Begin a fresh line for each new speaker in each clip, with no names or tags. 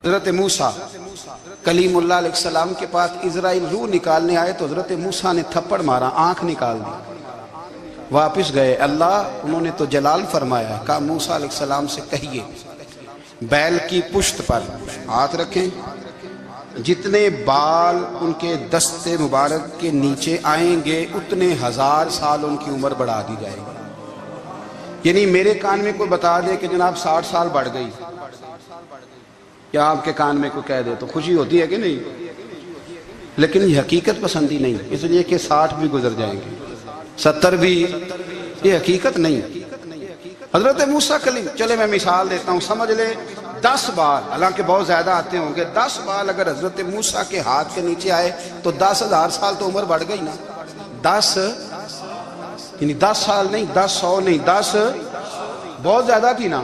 حضرت موسیٰ کلیم اللہ علیہ السلام کے پاس اسرائیل روح نکالنے آئے تو حضرت موسیٰ نے تھپڑ مارا، آنکھ نکال دی، واپس گئے۔ اللہ انہوں نے تو جلال فرمایا، کہا موسیٰ علیہ السلام سے کہیے بیل کی پشت پر ہاتھ رکھیں، جتنے بال ان کے دست مبارک کے نیچے آئیں گے اتنے 1000 سال ان کی عمر بڑھا دی جائے گی۔ یعنی میرے کان میں کوئی بتا دے کہ جناب 60 سال بڑھ گئی، یا آپ کے کان میں کوئی کہہ دے تو خوشی ہوتی ہے کہ نہیں؟ لیکن یہ حقیقت پسندی نہیں، اس لیے کہ 60 بھی گزر جائیں گے، 70 بھی، یہ حقیقت نہیں۔ حضرت موسیٰ کلیم، چلے میں مثال دیتا ہوں، سمجھ لے 10 بال، حالانکہ بہت زیادہ آتے ہوں گے، 10 بال اگر حضرت موسیٰ کے ہاتھ کے نیچے آئے تو 10,000 سال تو عمر بڑھ گئی نا۔ 10 یعنی 10 سال نہیں، 10 100 نہیں، 10 بہت زیادہ تھی نا۔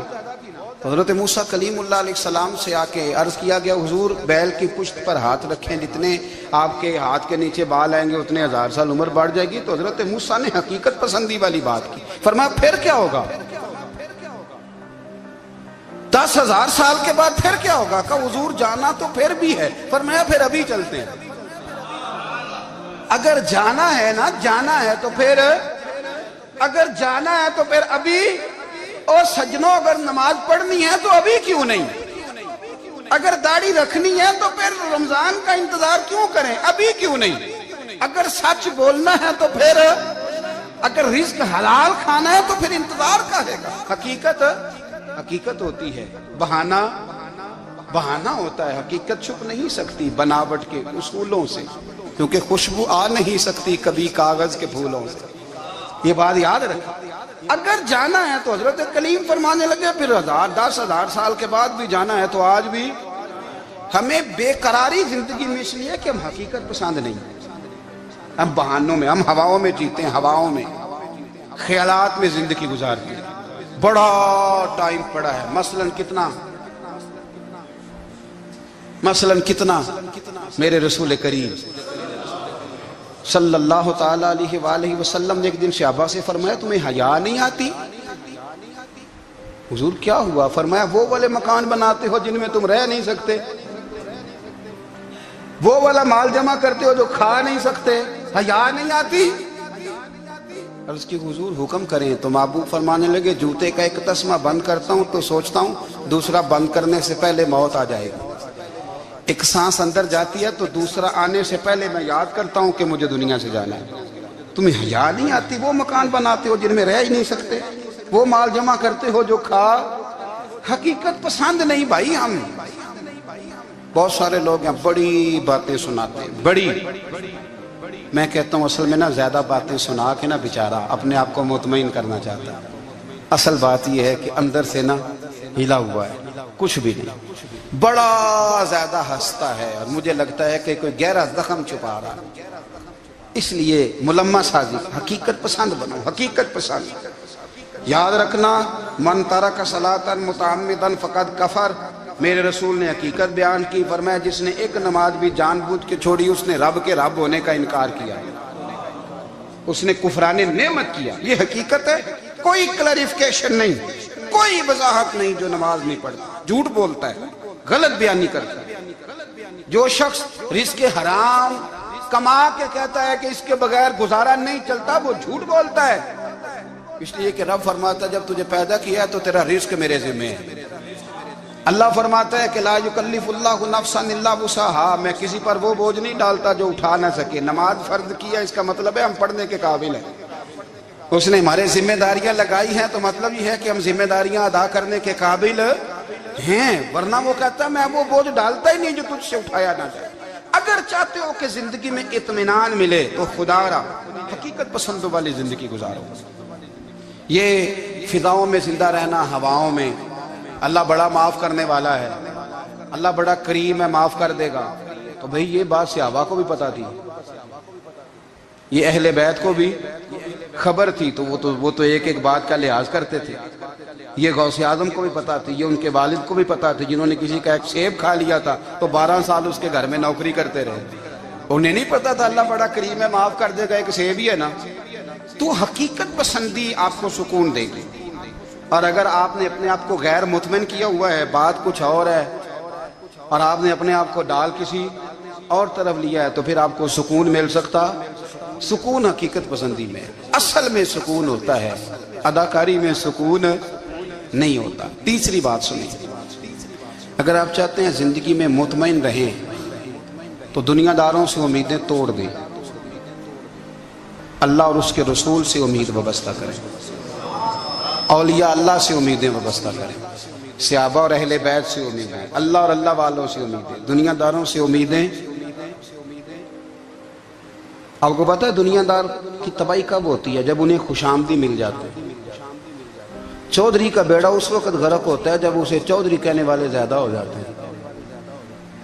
تو حضرت موسیٰ کلیم اللہ علیہ السلام سے آ کے عرض کیا گیا، حضور بیل کی پشت پر ہاتھ رکھیں، جتنے آپ کے ہاتھ کے نیچے بال آئیں گے اتنے 1000 سال عمر بڑھ جائے گی۔ تو حضرت موسیٰ نے حقیقت پسندی والی بات کی، فرمایا پھر کیا ہوگا؟ 10,000 سال کے بعد پھر کیا ہوگا؟ کہا حضور جانا تو پھر بھی ہے، فرمایا پھر ابھی چلتے ہیں۔ اگر جانا ہے نا، جانا ہے تو پھر، اگر جانا ہے تو پھر ابھی، اور سجنوں اگر نماز پڑھنی ہے تو ابھی کیوں نہیں؟ اگر داڑھی رکھنی ہے تو پھر رمضان کا انتظار کیوں کریں؟ ابھی کیوں نہیں؟ اگر سچ بولنا ہے تو پھر، اگر رزق حلال کھانا ہے تو پھر انتظار کا ہے گا۔ حقیقت ہوتی ہے، بہانہ ہوتا ہے، حقیقت چھپ نہیں سکتی بناوٹ کے اصولوں سے، کیونکہ خوشبو آ نہیں سکتی کبھی کاغذ کے پھولوں سے۔ یہ بات یاد رکھیں، اگر جانا ہے تو حضرت کلیم فرمانے لگے پھر 10,000 سال کے بعد بھی جانا ہے تو آج بھی۔ ہمیں بے قراری زندگی میں اس لیے کہ ہم حقیقت پسند نہیں، ہم بہانوں میں، ہم ہواؤں میں جیتے ہیں، ہواؤں میں، خیالات میں زندگی گزارتے ہیں۔ بڑا ٹائم پڑا ہے، مثلاً کتنا میرے رسول کریم صلی اللہ تعالیٰ علیہ وآلہ وسلم نے ایک دن صحابہ سے فرمایا تمہیں حیا نہیں آتی؟ حضور کیا ہوا؟ فرمایا وہ والے مکان بناتے ہو جن میں تم رہ نہیں سکتے، وہ والا مال جمع کرتے ہو جو کھا نہیں سکتے، حیا نہیں آتی؟ عرض کی حضور حکم کریں تو محبوب فرمانے لگے جوتے کا ایک تسمہ بند کرتا ہوں تو سوچتا ہوں دوسرا بند کرنے سے پہلے موت آ جائے گی، ایک سانس اندر جاتی ہے تو دوسرا آنے سے پہلے میں یاد کرتا ہوں کہ مجھے دنیا سے جانا ہے۔ تمہیں حیا نہیں آتی؟ وہ مکان بناتے ہو جن میں رہ ہی نہیں سکتے، وہ مال جمع کرتے ہو جو کھا، حقیقت پسند نہیں بھائی۔ ہم بہت سارے لوگ ہیں بڑی باتیں سناتے ہیں، بڑی، میں کہتا ہوں اصل میں نا زیادہ باتیں سنا کے نا بیچارہ اپنے آپ کو مطمئن کرنا چاہتا ہے، اصل بات یہ ہے کہ اندر سے نا ہلا ہوا ہے، کچھ بھی نہیں، بڑا زیادہ ہنستا ہے اور مجھے لگتا ہے کہ کوئی گہرا زخم چھپا رہا ہے۔ اس لیے ملمہ سازی، حقیقت پسند بنو، حقیقت پسند۔ یاد رکھنا من ترک صلاۃ متعمدا فقد کفر، میرے رسول نے حقیقت بیان کی، فرمایا جس نے ایک نماز بھی جان بوجھ کے چھوڑی اس نے رب کے رب ہونے کا انکار کیا، اس نے کفران نعمت کیا۔ یہ حقیقت ہے، کوئی کلیریفیکیشن نہیں، کوئی وضاحت نہیں۔ جو نماز نہیں پڑھتا جھوٹ بولتا ہے، غلط بیانی کرتا ہے، جو شخص رزق حرام کما کے کہتا ہے کہ اس کے بغیر گزارا نہیں چلتا، وہ جھوٹ بولتا ہے۔ اس لیے کہ رب فرماتا ہے جب تجھے پیدا کیا ہے تو تیرا رزق میرے ذمہ ہے۔ اللہ فرماتا ہے کہ لا یکلف اللہ نفسا الا وسعها، میں کسی پر وہ بوجھ نہیں ڈالتا جو اٹھا نہ سکے۔ نماز فرض کیا اس کا مطلب ہے ہم پڑھنے کے قابل ہیں، اس نے ہمارے ذمہ داریاں لگائی ہیں تو مطلب یہ ہے کہ ہم ذمہ داریاں ادا کرنے کے قابل ہیں، ورنہ وہ کہتا ہے میں وہ بوجھ ڈالتا ہی نہیں جو تجھ سے اٹھایا نہ جائے۔ اگر چاہتے ہو کہ زندگی میں اطمینان ملے تو خدا را حقیقت پسندوں والی زندگی گزارو۔ یہ فضاؤں میں زندہ رہنا، ہواؤں میں، اللہ بڑا معاف کرنے والا ہے، اللہ بڑا کریم ہے، معاف کر دے گا، تو بھئی یہ بات صحابہ کو بھی پتا تھی، یہ اہل بیت کو بھی خبر تھی، تو وہ تو ایک ایک بات کا لحاظ کرتے تھے۔ یہ غوث اعظم کو بھی پتا تھی، یہ ان کے والد کو بھی پتا تھی، جنہوں نے کسی کا ایک سیب کھا لیا تھا تو 12 سال اس کے گھر میں نوکری کرتے رہے، انہیں نہیں پتا تھا اللہ بڑا کریم ہے، معاف کر دے گا، ایک سیب ہی ہے نا۔ تو حقیقت پسندی آپ کو سکون دے گی، اور اگر آپ نے اپنے آپ کو غیر مطمئن کیا ہوا ہے، بات کچھ اور ہے، اور آپ نے اپنے آپ کو ڈال کسی اور طرف لیا ہے تو پھر آپ کو سکون مل سکتا؟ سکون حقیقت پسندی میں، اصل میں سکون ہوتا ہے، اداکاری میں سکون نہیں ہوتا۔ تیسری بات سنیں، اگر آپ چاہتے ہیں زندگی میں مطمئن رہیں تو دنیا داروں سے امیدیں توڑ دیں، اللہ اور اس کے رسول سے امید وابستہ کریں، اولیاء اللہ سے امیدیں وابستہ کریں، صحابہ اور اہل بیت سے امیدیں، اللہ اور اللہ والوں سے امیدیں، دنیا داروں سے امیدیں۔ آپ کو پتہ ہے دنیا دار کی تباہی کب ہوتی ہے؟ جب انہیں خوش آمدی مل جاتے ہیں۔ چودھری کا بیڑا اس وقت غرق ہوتا ہے جب اسے چودھری کہنے والے زیادہ ہو جاتے ہیں۔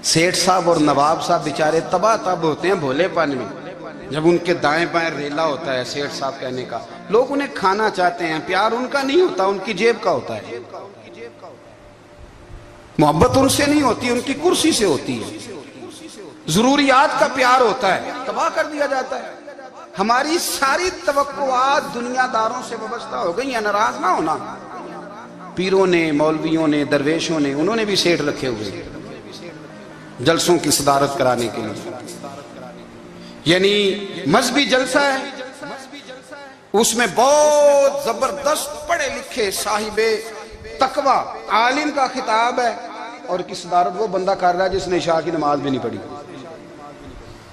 سیٹھ صاحب اور نواب صاحب بیچارے تباہ تب ہوتے ہیں بھولے پن میں، جب ان کے دائیں بائیں ریلا ہوتا ہے سیٹھ صاحب کہنے کا، لوگ انہیں کھانا چاہتے ہیں، پیار ان کا نہیں ہوتا، ان کی جیب کا ہوتا ہے، محبت ان سے نہیں ہوتی، ان کی کرسی سے ہوتی ہے، ضروریات کا پیار ہوتا ہے، تباہ کر دیا جاتا ہے۔ ہماری ساری توقعات دنیا داروں سے وابستہ ہو گئی ہیں، ناراض نہ ہونا۔ پیروں نے، مولویوں نے، درویشوں نے، انہوں نے بھی سیٹ رکھے ہوئے جلسوں کی صدارت کرانے کے لیے، یعنی مذہبی جلسہ ہے، اس میں بہت زبردست پڑھے لکھے صاحب تقوی عالم کا خطاب ہے، اور کی صدارت وہ بندہ کر رہا ہے جس نے عشاء کی نماز بھی نہیں پڑھی،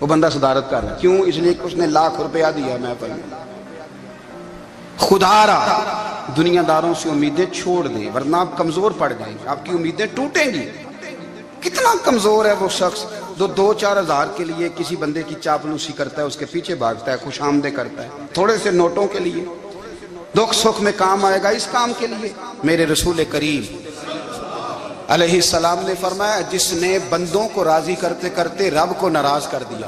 وہ بندہ صدارت کر رہا ہے۔ کیوں؟ اس لیے کہ اس نے لاکھ روپیہ دیا محفل میں۔ خدا را دنیا داروں سے امیدیں چھوڑ دیں ورنہ آپ کمزور پڑ جائیں گے، آپ کی امیدیں ٹوٹیں گی۔ کتنا کمزور ہے وہ شخص جو 2-4 ہزار کے لیے کسی بندے کی چاپلوسی کرتا ہے، اس کے پیچھے بھاگتا ہے، خوش آمدیں کرتا ہے تھوڑے سے نوٹوں کے لیے، دکھ سکھ میں کام آئے گا اس کام کے لیے۔ میرے رسول کریم علیہ السلام نے فرمایا جس نے بندوں کو راضی کرتے کرتے رب کو ناراض کر دیا،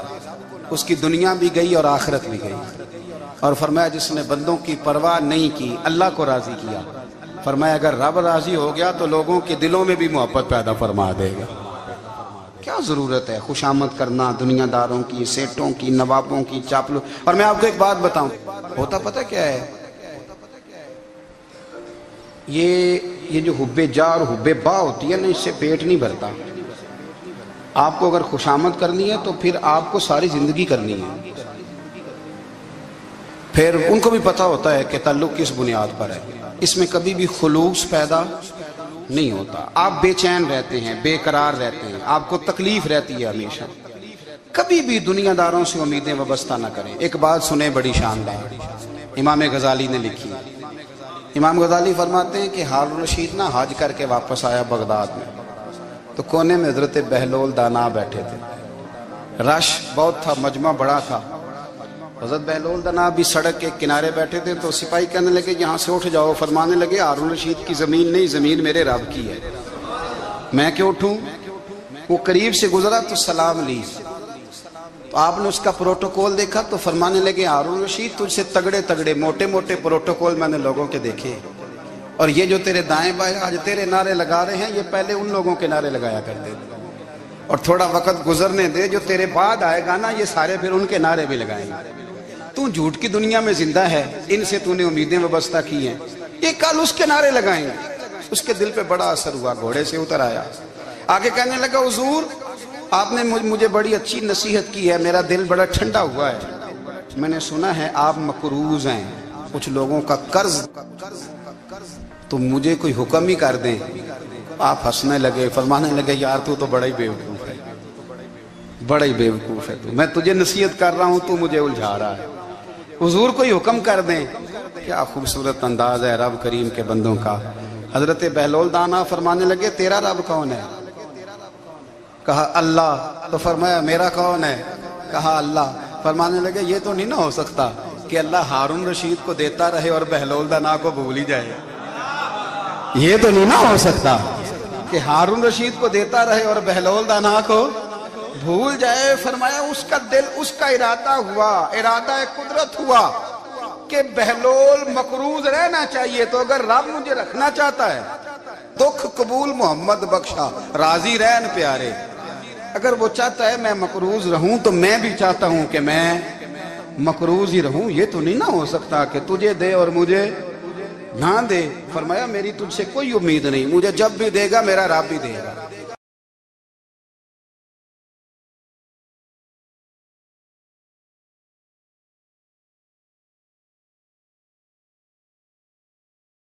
اس کی دنیا بھی گئی اور آخرت بھی گئی۔ اور فرمایا جس نے بندوں کی پرواہ نہیں کی، اللہ کو راضی کیا، فرمایا اگر رب راضی ہو گیا تو لوگوں کے دلوں میں بھی محبت پیدا فرما دے گا۔ کیا ضرورت ہے خوش آمد کرنا دنیا داروں کی، سیٹوں کی، نوابوں کی، چاپلو۔ اور میں آپ کو ایک بات بتاؤں، ہوتا پتہ کیا ہے؟ یہ جو حب جا اور حب با ہوتی ہے نا، اس سے پیٹ نہیں بھرتا۔ آپ کو اگر خوش آمد کرنی ہے تو پھر آپ کو ساری زندگی کرنی ہے۔ پھر ان کو بھی پتہ ہوتا ہے کہ تعلق کس بنیاد پر ہے، اس میں کبھی بھی خلوص پیدا نہیں ہوتا۔ آپ بے چین رہتے ہیں، بے قرار رہتے ہیں، آپ کو تکلیف رہتی ہے ہمیشہ۔ کبھی بھی دنیا داروں سے امیدیں وابستہ نہ کریں۔ ایک بات سنیں بڑی شاندار، امام غزالی نے لکھی۔ امام غزالی فرماتے ہیں کہ ہارون رشید نہ حج کر کے واپس آیا بغداد میں، تو کونے میں حضرت بہلول دانا بیٹھے تھے، رش بہت تھا، مجمع بڑا تھا۔ حضرت بہلول دانا بھی سڑک کے کنارے بیٹھے تھے، تو سپاہی کہنے لگے یہاں سے اٹھ جاؤ، فرمانے لگے ہارون رشید کی زمین نہیں، زمین میرے رب کی ہے، میں کیوں اٹھوں؟ وہ قریب سے گزرا تو سلام لی، تو آپ نے اس کا پروٹوکول دیکھا تو فرمانے لگے ہارون رشید تجھ سے تگڑے تگڑے موٹے موٹے پروٹوکول میں نے لوگوں کے دیکھے، اور یہ جو تیرے دائیں بائیں آج تیرے نعرے لگا رہے ہیں یہ پہلے ان لوگوں کے نعرے لگایا کرتے تھے، اور تھوڑا وقت گزرنے دے، جو تیرے بعد آئے گا نا یہ سارے پھر ان کے نعرے بھی لگائیں گے۔ تو جھوٹ کی دنیا میں زندہ ہے، ان سے تو نے امیدیں وابستہ کی ہیں، یہ کل اس کے نعرے لگائیں گے۔ اس کے دل پہ بڑا اثر ہوا، گھوڑے سے اتر آیا، آگے کہنے لگا حضور آپ نے مجھے بڑی اچھی نصیحت کی ہے، میرا دل بڑا ٹھنڈا ہوا ہے، میں نے سنا ہے آپ مقروض ہیں، کچھ لوگوں کا قرض، تو مجھے کوئی حکم ہی کر دیں۔ آپ ہنسنے لگے، فرمانے لگے یار تو بڑا ہی بیوقوف ہے، بڑا ہی بیوقوف ہے، میں تجھے نصیحت کر رہا ہوں تو مجھے الجھا رہا ہے، حضور کوئی حکم کر دیں۔ کیا خوبصورت انداز ہے رب کریم کے بندوں کا۔ حضرت بہلول دانا فرمانے لگے تیرا رب کون ہے؟ کہا اللہ، تو فرمایا میرا کون ہے؟ کہا اللہ۔ فرمانے لگے یہ تو نہیں نہ ہو سکتا کہ اللہ ہارون رشید کو دیتا رہے اور بہلول دانا کو بھول ہی جائے، یہ تو نہیں نہ ہو سکتا کہ ہارون رشید کو دیتا رہے اور بہلول دانا کو بھول جائے۔ فرمایا اس کا دل، اس کا ارادہ ہوا، ارادہ قدرت ہوا کہ بہلول مقروض رہنا چاہیے، تو اگر رب مجھے رکھنا چاہتا ہے، دکھ قبول محمد بخشا، راضی رہن پیارے، اگر وہ چاہتا ہے میں مقروض رہوں تو میں بھی چاہتا ہوں کہ میں مقروض ہی رہوں، یہ تو نہیں نہ ہو سکتا کہ تجھے دے اور مجھے نہ دے۔ فرمایا میری تجھ سے کوئی امید نہیں، مجھے جب بھی دے گا میرا رب بھی دے گا۔